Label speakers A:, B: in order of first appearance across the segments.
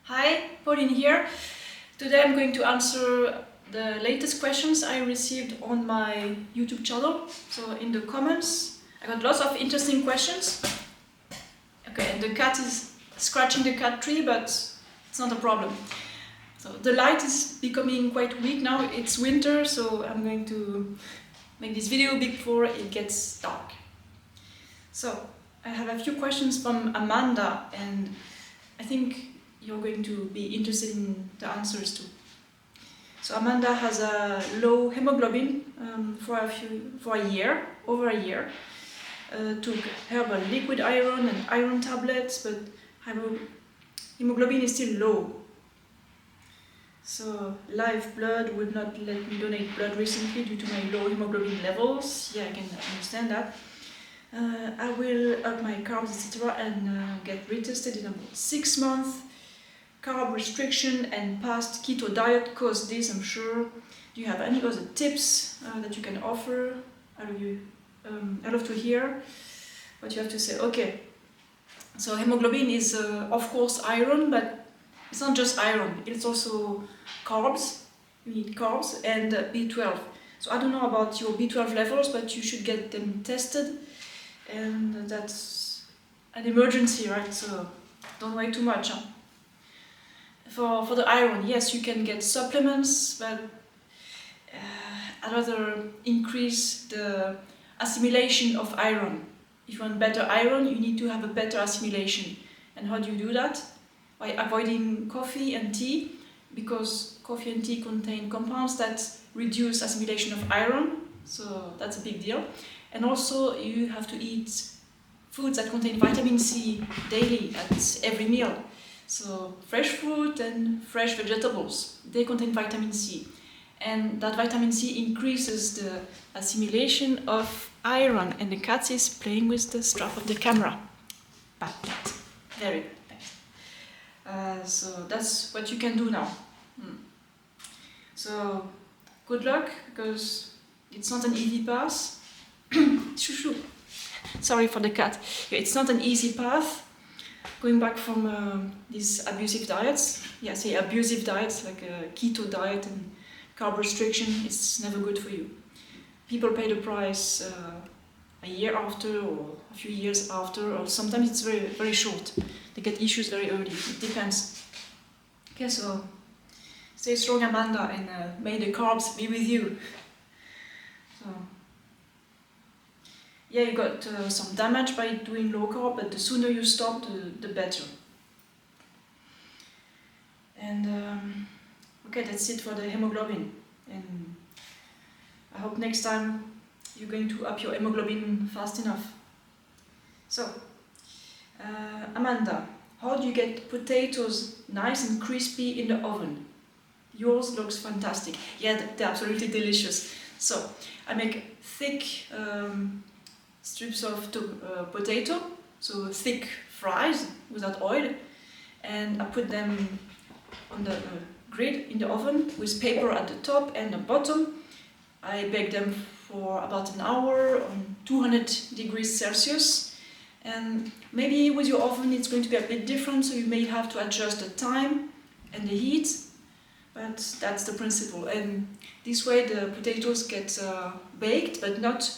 A: Hi, Pauline here. Today I'm going to answer the latest questions I received on my YouTube channel. So in the comments, I got lots of interesting questions. Okay, and the cat is scratching the cat tree, but it's not a problem. So the light is becoming quite weak now. It's winter, so I'm going to make this video before it gets dark. So I have a few questions from Amanda, and I think you're going to be interested in the answers too. So Amanda has a low hemoglobin for a year, over a year. Took herbal liquid iron and iron tablets, but hemoglobin is still low. So live blood would not let me donate blood recently due to my low hemoglobin levels. Yeah, I can understand that. I will up my carbs, etc., and get retested in about 6 months. Carb restriction and past keto diet caused this, I'm sure. Do you have any other tips that you can offer? I love to hear what you have to say. Okay, so hemoglobin is of course iron, but it's not just iron, it's also carbs. You need carbs and B12. So I don't know about your B12 levels, but you should get them tested. And that's an emergency, right? So don't wait too much. Huh? For the iron, yes, you can get supplements, but I'd rather increase the assimilation of iron. If you want better iron, you need to have a better assimilation. And how do you do that? By avoiding coffee and tea, because coffee and tea contain compounds that reduce assimilation of iron, so that's a big deal. And also you have to eat foods that contain vitamin C daily at every meal. So fresh fruit and fresh vegetables, they contain vitamin C. And that vitamin C increases the assimilation of iron. And the cat is playing with the strap of the camera. Bad cat. Very bad. So that's what you can do now. So good luck, because it's not an easy path. Shoo. Sorry for the cat. It's not an easy path. Going back from these abusive diets. Yeah, say abusive diets like a keto diet and carb restriction. It's never good for you. People pay the price a year after, or a few years after, or sometimes it's very, very short. They get issues very early. It depends. Okay, so stay strong, Amanda, and may the carbs be with you. So. Yeah, you got some damage by doing low carb, but the sooner you stop, the better. And okay, that's it for the hemoglobin. And I hope next time you're going to up your hemoglobin fast enough. So, Amanda, how do you get potatoes nice and crispy in the oven? Yours looks fantastic. Yeah, they're absolutely delicious. So, I make thick strips of potato, so thick fries without oil, and I put them on the grid in the oven with paper at the top and the bottom. I bake them for about an hour on 200 degrees Celsius, and maybe with your oven it's going to be a bit different, so you may have to adjust the time and the heat, but that's the principle. And this way the potatoes get baked but not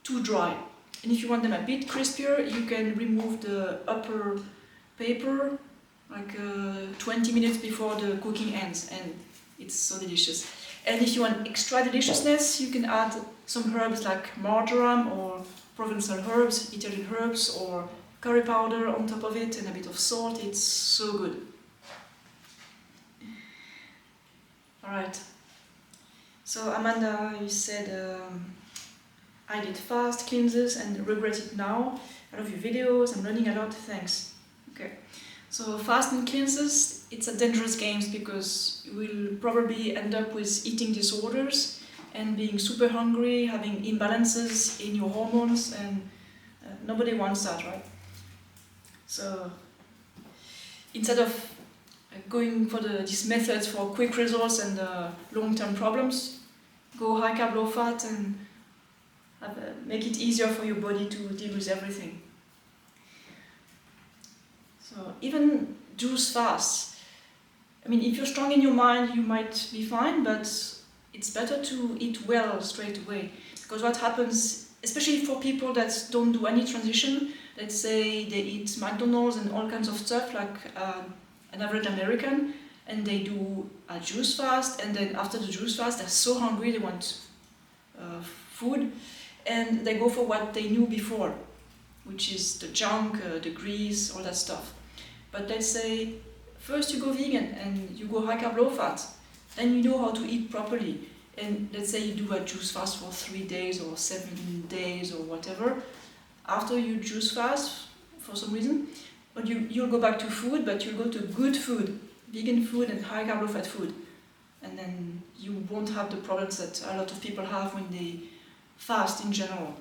A: too dry. And if you want them a bit crispier, you can remove the upper paper like 20 minutes before the cooking ends, and it's so delicious. And if you want extra deliciousness, you can add some herbs like marjoram or Provençal herbs, Italian herbs, or curry powder on top of it, and a bit of salt. It's so good. Alright. So Amanda, you said I did fast cleanses and regret it now. I love your videos, I'm learning a lot, thanks. Okay, so fast and cleanses, it's a dangerous game because you will probably end up with eating disorders and being super hungry, having imbalances in your hormones, and nobody wants that, right? So instead of going for these methods for quick results and long-term problems, go high carb, low fat, and make it easier for your body to deal with everything. So even juice fast. I mean, if you're strong in your mind, you might be fine, but it's better to eat well straight away. Because what happens, especially for people that don't do any transition, let's say they eat McDonald's and all kinds of stuff like an average American, and they do a juice fast, and then after the juice fast they're so hungry they want food, and they go for what they knew before, which is the junk, the grease, all that stuff. But let's say first you go vegan and you go high carb low fat, then you know how to eat properly. And let's say you do a juice fast for 3 days or 7 days or whatever. After you juice fast for some reason, but you'll go back to food, but you'll go to good food, vegan food and high carb low fat food. And then you won't have the problems that a lot of people have when they fast in general.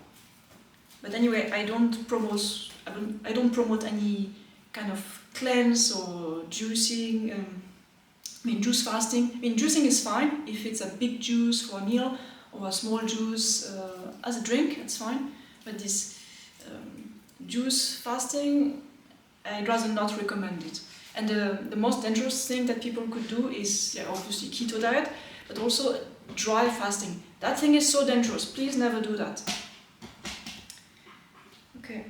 A: But anyway, I don't promote any kind of cleanse or juicing. I mean, juice fasting. I mean, juicing is fine if it's a big juice for a meal or a small juice as a drink. That's fine. But this juice fasting, I'd rather not recommend it. And the most dangerous thing that people could do is obviously keto diet, but also dry fasting. That thing is so dangerous. Please never do that. Okay.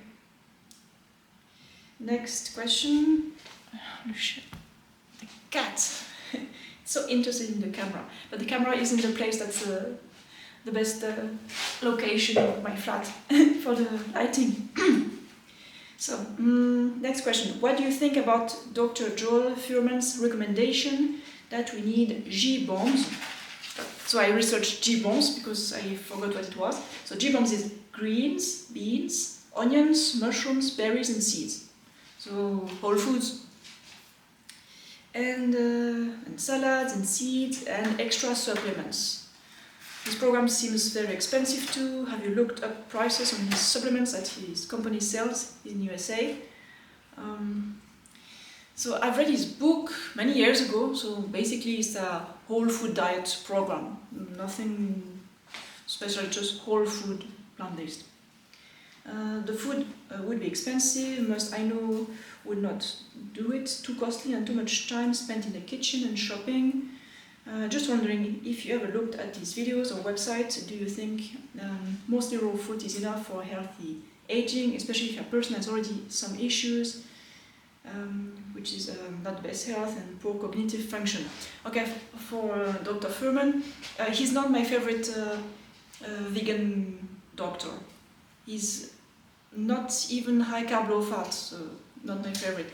A: Next question. The cat. It's so interested in the camera, but the camera isn't the place that's the best location of my flat for the lighting. So, next question. What do you think about Dr. Joel Ferman's recommendation that we need G-bombs? So I researched G-bombs because I forgot what it was. So G-bombs is greens, beans, onions, mushrooms, berries and seeds. So whole foods. And salads and seeds and extra supplements. This program seems very expensive too. Have you looked up prices on his supplements that his company sells in USA? So I've read his book many years ago. So basically it's a whole food diet program. Nothing special, just whole food, plant-based. The food would be expensive. Most I know would not do it, too costly and too much time spent in the kitchen and shopping. Just wondering if you ever looked at these videos or websites. Do you think mostly raw food is enough for healthy aging, especially if a person has already some issues, which is not the best health and poor cognitive function? Okay, for Dr. Ferman, he's not my favorite vegan doctor. He's not even high carb low fat, so not my favorite.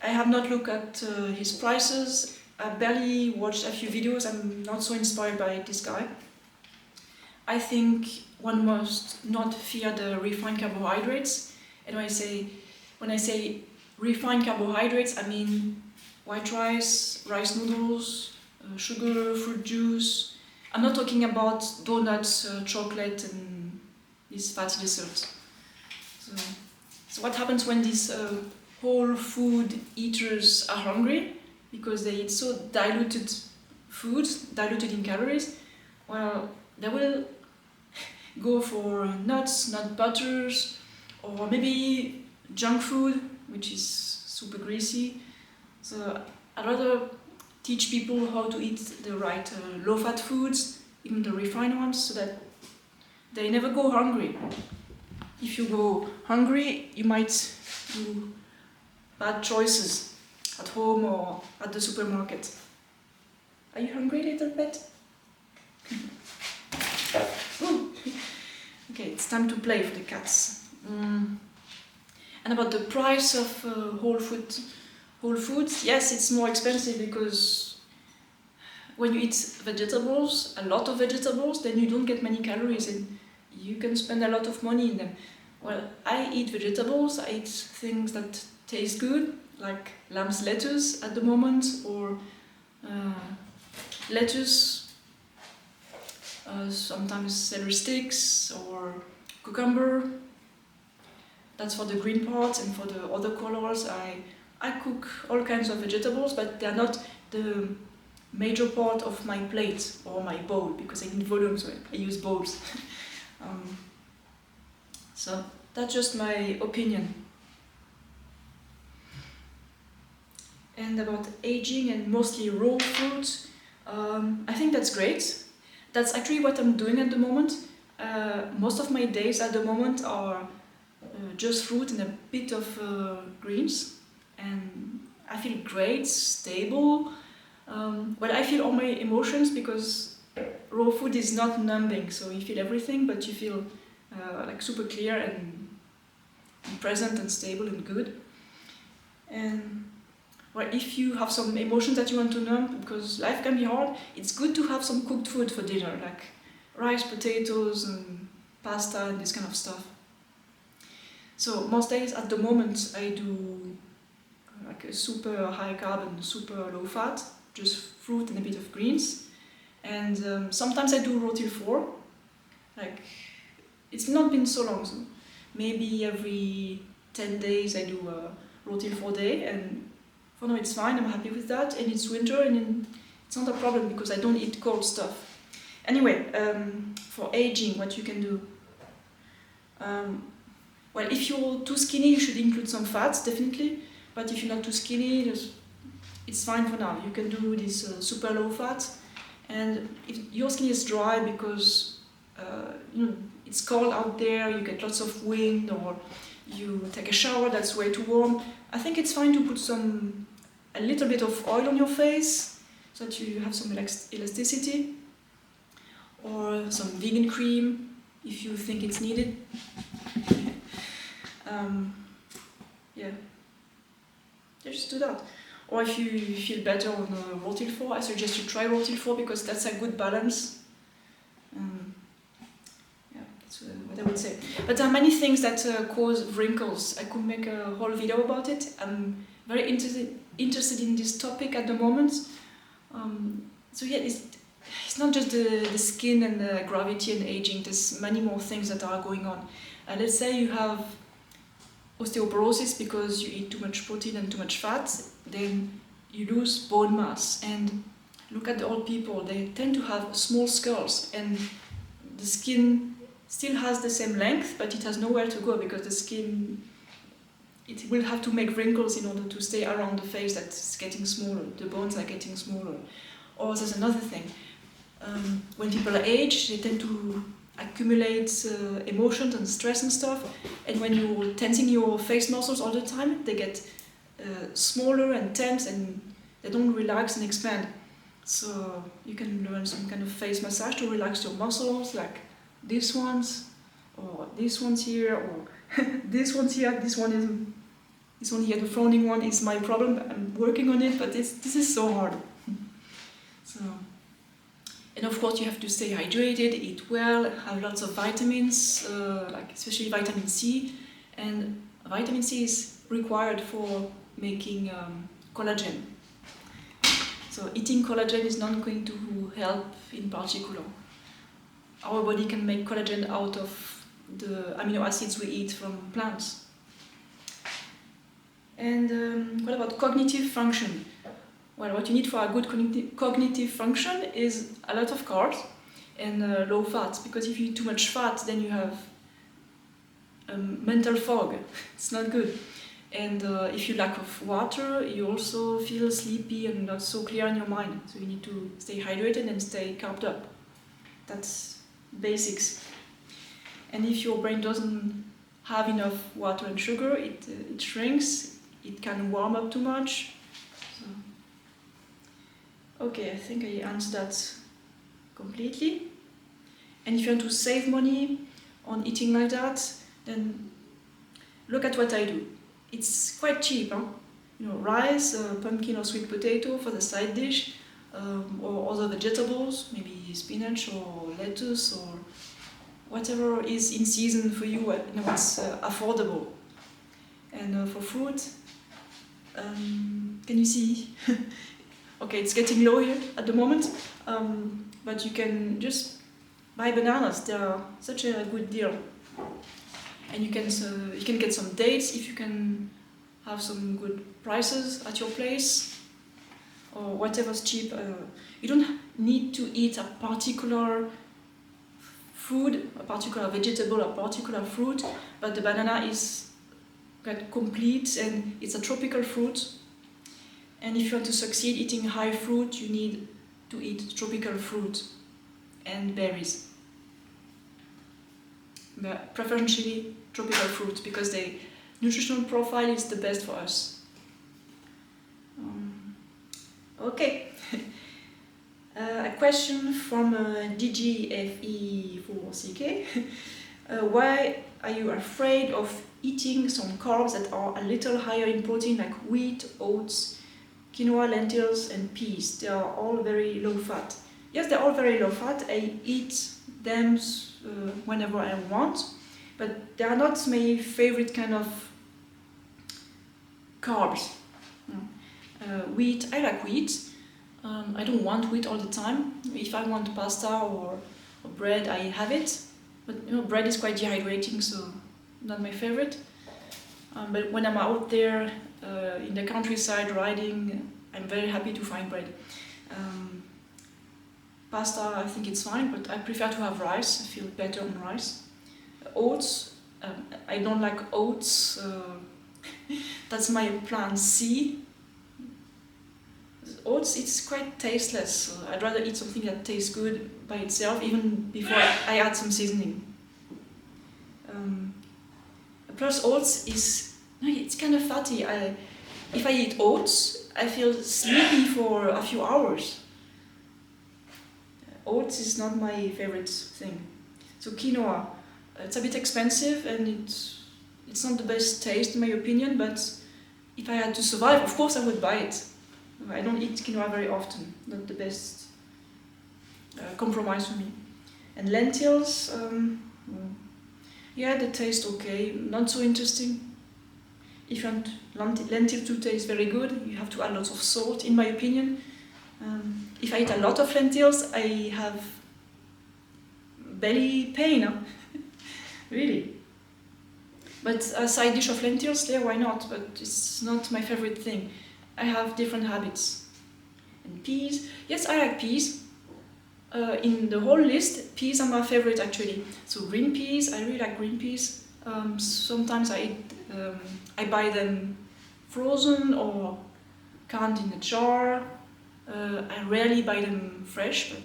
A: I have not looked at his prices. I barely watched a few videos. I'm not so inspired by this guy. I think one must not fear the refined carbohydrates. And when I say refined carbohydrates, I mean white rice, rice noodles, sugar, fruit juice. I'm not talking about donuts, chocolate and these fatty desserts. So what happens when these whole food eaters are hungry? Because they eat so diluted foods, diluted in calories, well, they will go for nuts, nut butters, or maybe junk food, which is super greasy. So I'd rather teach people how to eat the right low-fat foods, even the refined ones, so that they never go hungry. If you go hungry, you might do bad choices at home or at the supermarket. Are you hungry, little pet? Okay, it's time to play for the cats. And about the price of whole foods, yes, it's more expensive because when you eat vegetables, a lot of vegetables, then you don't get many calories and you can spend a lot of money in them. Well, I eat vegetables, I eat things that taste good, like lamb's lettuce at the moment, or lettuce, sometimes celery sticks or cucumber. That's for the green part, and for the other colors I cook all kinds of vegetables, but they're not the major part of my plate or my bowl, because I need volume, so I use bowls. So that's just my opinion. and about aging and mostly raw fruit. I think that's great. That's actually what I'm doing at the moment. Most of my days at the moment are just fruit and a bit of greens, and I feel great, stable. Well, I feel all my emotions because raw food is not numbing, so you feel everything, but you feel like super clear and present and stable and good. And well, if you have some emotions that you want to numb, because life can be hard, it's good to have some cooked food for dinner, like rice, potatoes, and pasta, and this kind of stuff. So most days at the moment I do like a super high carb and super low fat, just fruit and a bit of greens. And sometimes I do raw till 4. Like, it's not been so long, so maybe every 10 days I do a raw till 4 day, and for now it's fine, I'm happy with that, and it's winter and it's not a problem because I don't eat cold stuff. Anyway, for aging, what you can do. Well, if you're too skinny, you should include some fats, definitely, but if you're not too skinny, it's fine for now. You can do this super low fat, and if your skin is dry because it's cold out there, you get lots of wind, or you take a shower that's way too warm, I think it's fine to put a little bit of oil on your face so that you have some elasticity, or some vegan cream if you think it's needed. Yeah, just do that. Or if you feel better on raw till 4, I suggest you try raw till 4 because that's a good balance. Yeah, that's what I would say. But there are many things that cause wrinkles. I could make a whole video about it. I'm very interested in this topic at the moment. So yeah, it's not just the skin and the gravity and aging. There's many more things that are going on. Let's say you have osteoporosis because you eat too much protein and too much fat, then you lose bone mass. And look at the old people, they tend to have small skulls, and the skin still has the same length, but it has nowhere to go because the skin, it will have to make wrinkles in order to stay around the face that's getting smaller, the bones are getting smaller. Or there's another thing, when people age, they tend to accumulate emotions and stress and stuff, and when you're tensing your face muscles all the time, they get smaller and tense, and they don't relax and expand. So you can learn some kind of face massage to relax your muscles, like these ones, or these ones here, or this one's here. This one here, the frowning one, is my problem. I'm working on it, but this is so hard. So. And of course you have to stay hydrated, eat well, have lots of vitamins, like especially vitamin C. And vitamin C is required for making collagen. So eating collagen is not going to help in particular. Our body can make collagen out of the amino acids we eat from plants. And what about cognitive function? Well, what you need for a good cognitive function is a lot of carbs and low fat, because if you eat too much fat, then you have mental fog. It's not good. And if you lack of water, you also feel sleepy and not so clear in your mind. So you need to stay hydrated and stay carved up. That's basics. And if your brain doesn't have enough water and sugar, it shrinks. It can warm up too much. So. Okay, I think I answered that completely. And if you want to save money on eating like that, then look at what I do. It's quite cheap, huh? Rice, pumpkin or sweet potato for the side dish, or other vegetables, maybe spinach or lettuce or whatever is in season for you, what's affordable. And for fruit, can you see? Okay, it's getting low here at the moment, but you can just buy bananas. They are such a good deal. And you can get some dates if you can have some good prices at your place, or whatever's cheap. You don't need to eat a particular food, a particular vegetable, a particular fruit, but the banana is complete, and it's a tropical fruit. And if you want to succeed eating high fruit, you need to eat tropical fruit and berries. But preferentially tropical fruit, because the nutritional profile is the best for us. Okay. A question from DGFE4CK. Why are you afraid of eating some carbs that are a little higher in protein, like wheat, oats, quinoa, lentils and peas? They are all very low fat. Yes, they're all very low fat. I eat them whenever I want, but they are not my favorite kind of carbs. Wheat, I like wheat. I don't want wheat all the time. If I want pasta or bread, I have it. But bread is quite dehydrating, so not my favorite. But when I'm out there in the countryside riding, I'm very happy to find bread. Pasta, I think it's fine, but I prefer to have rice. I feel better on rice. Oats, I don't like oats. That's my plan C. Oats, it's quite tasteless, so I'd rather eat something that tastes good by itself, even before I add some seasoning. Plus oats it's kind of fatty. If I eat oats, I feel sleepy for a few hours. Oats is not my favorite thing. So quinoa, it's a bit expensive and it's not the best taste in my opinion, but if I had to survive, of course I would buy it. I don't eat quinoa very often, not the best compromise for me. And lentils, yeah, they taste okay, not so interesting. If you want lentil to taste very good, you have to add lots of salt, in my opinion. If I eat a lot of lentils, I have belly pain, really. But a side dish of lentils, yeah, why not? But it's not my favorite thing. I have different habits. And peas, yes, I like peas. In the whole list, peas are my favorite actually. So green peas, I really like green peas. Sometimes I buy them frozen or canned in a jar. I rarely buy them fresh, but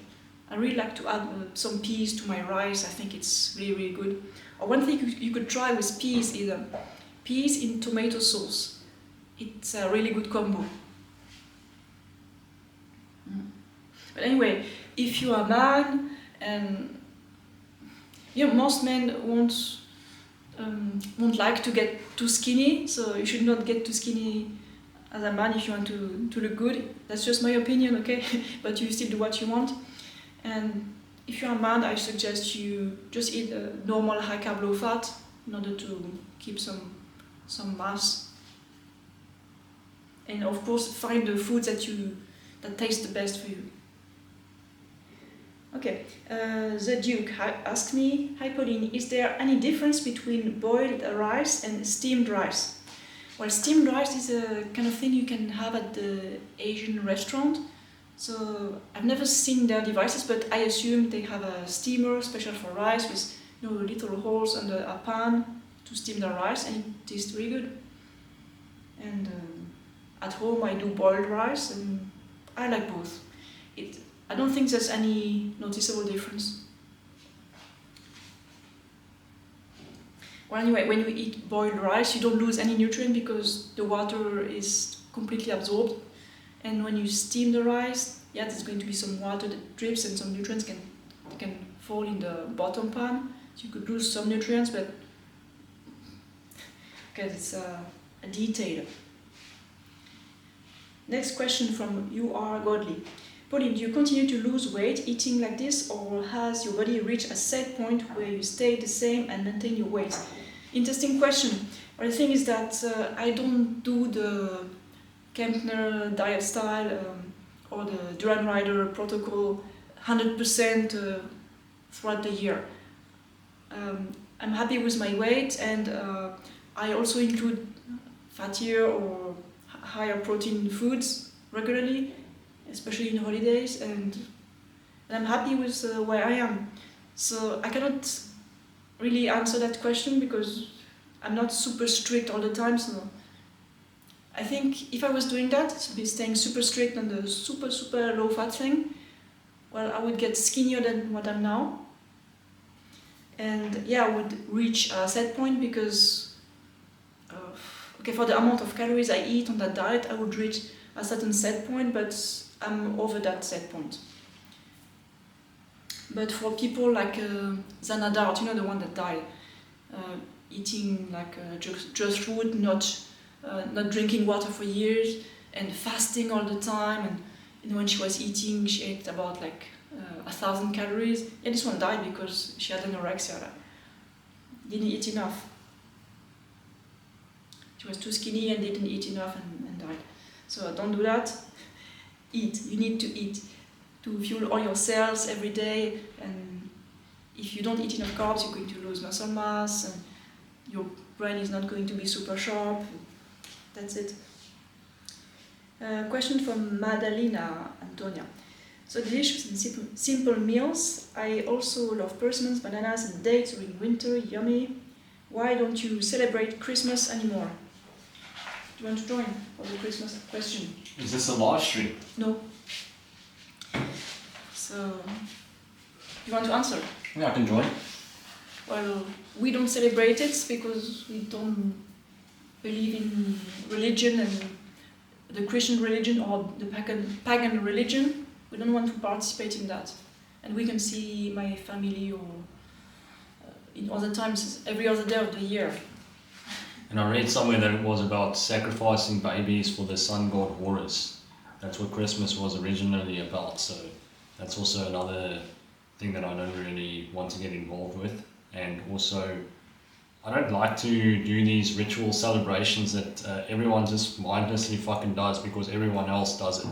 A: I really like to add some peas to my rice. I think it's really, really good. Or one thing you could try with peas is peas in tomato sauce. It's a really good combo. But anyway, if you are a man, and most men won't like to get too skinny, so you should not get too skinny as a man if you want to look good. That's just my opinion, okay? But you still do what you want. And if you're a man, I suggest you just eat a normal high-carb, low-fat in order to keep some mass. And of course, find the foods that taste the best for you. Okay, the Duke asked me, "Hi Pauline, is there any difference between boiled rice and steamed rice?" Well, steamed rice is a kind of thing you can have at the Asian restaurant. So I've never seen their devices, but I assume they have a steamer special for rice with little holes under a pan to steam the rice, and it tastes really good. And at home I do boiled rice, and I like both. I don't think there's any noticeable difference. Well, anyway, when you eat boiled rice, you don't lose any nutrient because the water is completely absorbed. And when you steam the rice, yeah, there's going to be some water that drips and some nutrients can fall in the bottom pan. So you could lose some nutrients, but okay, it's a detail. Next question from You Are Godly. Pauline, do you continue to lose weight eating like this, or has your body reached a set point where you stay the same and maintain your weight? Interesting question. Well, the thing is that I don't do the Kempner diet style or the Duran Rider protocol 100% throughout the year. I'm happy with my weight, and I also include fattier or higher protein foods regularly, especially in holidays, and I'm happy with where I am. So I cannot really answer that question because I'm not super strict all the time, so I think if I was doing that, to be staying super strict on the super low fat thing, well, I would get skinnier than what I'm now. And yeah, I would reach a set point because, okay, for the amount of calories I eat on that diet, I would reach a certain set point, but I'm over that set point. But for people like Zanadart, you know, the one that died, eating like just food, not drinking water for years, and fasting all the time, and when she was eating, she ate about like 1,000 calories. Yeah, this one died because she had anorexia. Didn't eat enough. She was too skinny and didn't eat enough and died. So don't do that. Eat. You need to eat to fuel all your cells every day. And if you don't eat enough carbs, you're going to lose muscle mass, and your brain is not going to be super sharp. That's it. Question from Madalena Antonia. So delicious and simple meals. I also love persimmons, bananas and dates during winter, yummy. Why don't you celebrate Christmas anymore? Do you want to join for the Christmas question?
B: Is this a live stream?
A: No. So, you want to answer?
B: Yeah, I can join.
A: Well, we don't celebrate it because we don't believe in religion and the Christian religion or the pagan religion. We don't want to participate in that. And we can see my family or in other times, every other day of the year.
B: And I read somewhere that it was about sacrificing babies for the sun god Horus. That's what Christmas was originally about, so that's also another thing that I don't really want to get involved with. And also, I don't like to do these ritual celebrations that everyone just mindlessly fucking does because everyone else does it.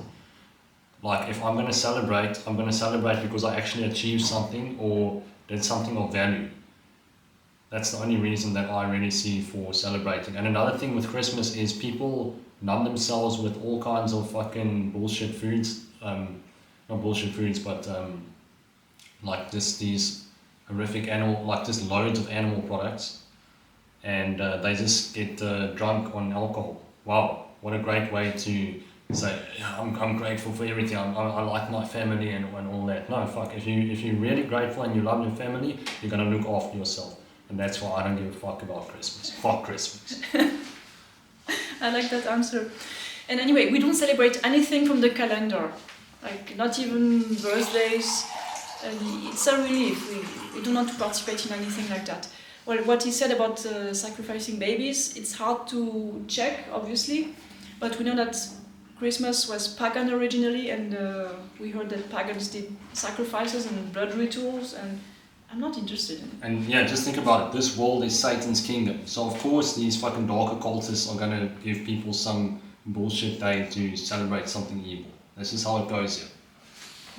B: Like, if I'm going to celebrate because I actually achieved something or did something of value. That's the only reason that I really see for celebrating. And another thing with Christmas is people numb themselves with all kinds of fucking bullshit foods. Not bullshit foods, but like these horrific animal, like just loads of animal products. And they just get drunk on alcohol. Wow, what a great way to say, yeah, I'm grateful for everything, I like my family and all that. No, fuck, if you're really grateful and you love your family, you're going to look after yourself. And that's why I don't give a fuck about Christmas. Fuck Christmas.
A: I like that answer. And anyway, we don't celebrate anything from the calendar. Like, not even birthdays. And it's a relief. We do not participate in anything like that. Well, what he said about sacrificing babies, it's hard to check, obviously. But we know that Christmas was pagan originally, and we heard that pagans did sacrifices and blood rituals, and I'm not interested in it.
B: And yeah, just think about it. This world is Satan's kingdom. So of course these fucking dark occultists are going to give people some bullshit day to celebrate something evil. This is how it goes here.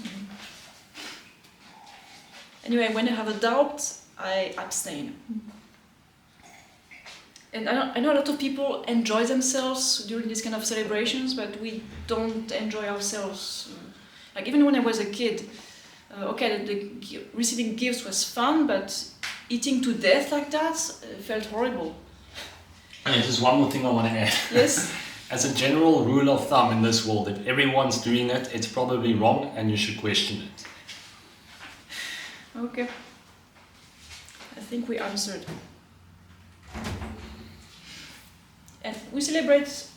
A: Mm-hmm. Anyway, when I have a doubt, I abstain. And I know a lot of people enjoy themselves during these kind of celebrations, but we don't enjoy ourselves. Like, even when I was a kid, the receiving gifts was fun, but eating to death like that felt horrible.
B: And just one more thing I want to add.
A: Yes?
B: As a general rule of thumb in this world, if everyone's doing it, it's probably wrong and you should question it.
A: Okay. I think we answered. And we celebrate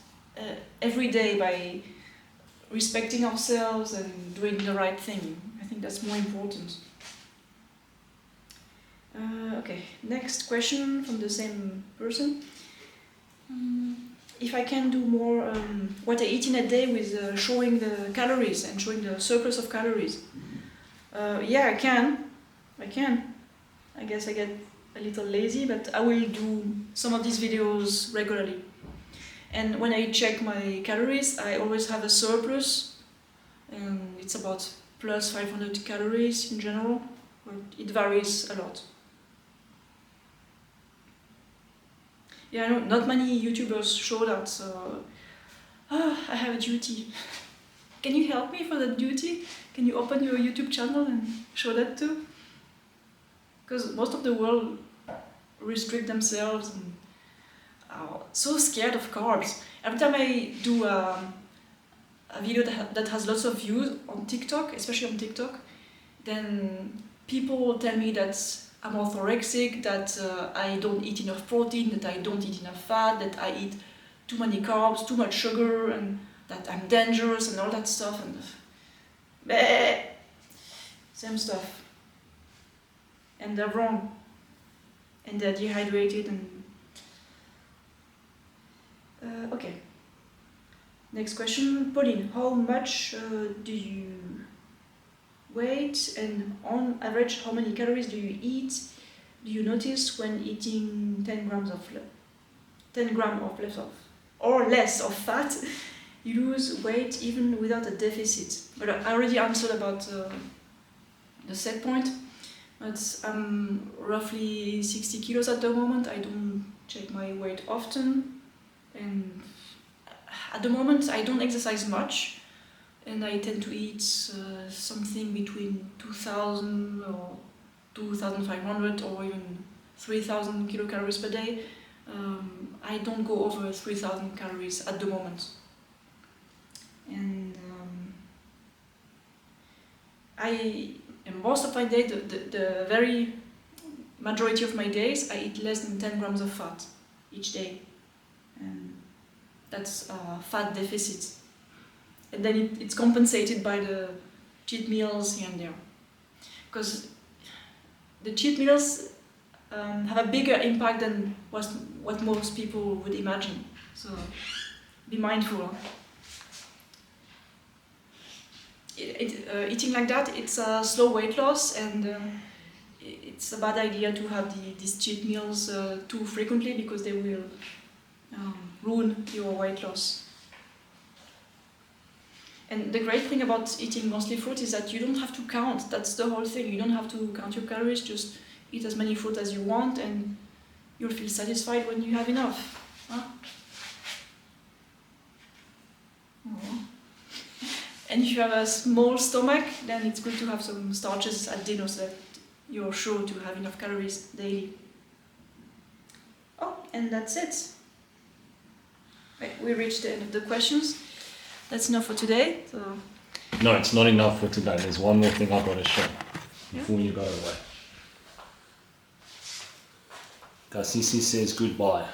A: every day by respecting ourselves and doing the right thing. I think that's more important. Okay, next question from the same person. If I can do more what I eat in a day with showing the calories and showing the surplus of calories. Yeah, I can. I guess I get a little lazy, but I will do some of these videos regularly. And when I check my calories, I always have a surplus. It's about plus 500 calories in general, but it varies a lot. Yeah, I know not many YouTubers show that, so I have a duty. Can you help me for that duty? Can you open your YouTube channel and show that too? Because most of the world restrict themselves, and are so scared of carbs. Every time I do a video that has lots of views on TikTok, especially on TikTok, then people tell me that I'm orthorexic, that I don't eat enough protein, that I don't eat enough fat, that I eat too many carbs, too much sugar, and that I'm dangerous and all that stuff. And bleh, same stuff. And they're wrong. And they're dehydrated and... okay. Next question. Pauline, how much do you weight, and on average how many calories do you eat? Do you notice when eating 10 grams of less of or less of fat, you lose weight even without a deficit? But I already answered about the set point. But I'm roughly 60 kilos at the moment. I don't check my weight often, and at the moment I don't exercise much, and I tend to eat something between 2,000 or 2,500 or even 3,000 kilocalories per day. I don't go over 3,000 calories at the moment. And most of my day, the very majority of my days, I eat less than 10 grams of fat each day. And that's a fat deficit. And then it's compensated by the cheat meals here and there. Because the cheat meals have a bigger impact than what most people would imagine. So be mindful. Eating like that, it's a slow weight loss, and it's a bad idea to have these cheat meals too frequently, because they will ruin your weight loss. And the great thing about eating mostly fruit is that you don't have to count. That's the whole thing. You don't have to count your calories. Just eat as many fruit as you want, and you'll feel satisfied when you have enough. Huh? Oh. And if you have a small stomach, then it's good to have some starches at dinner so that you're sure to have enough calories daily. Oh, and that's it. Right, we reached the end of the questions. That's enough for today. So.
B: No, it's not enough for today. There's one more thing I've got to show before you go away. Tassisi says goodbye.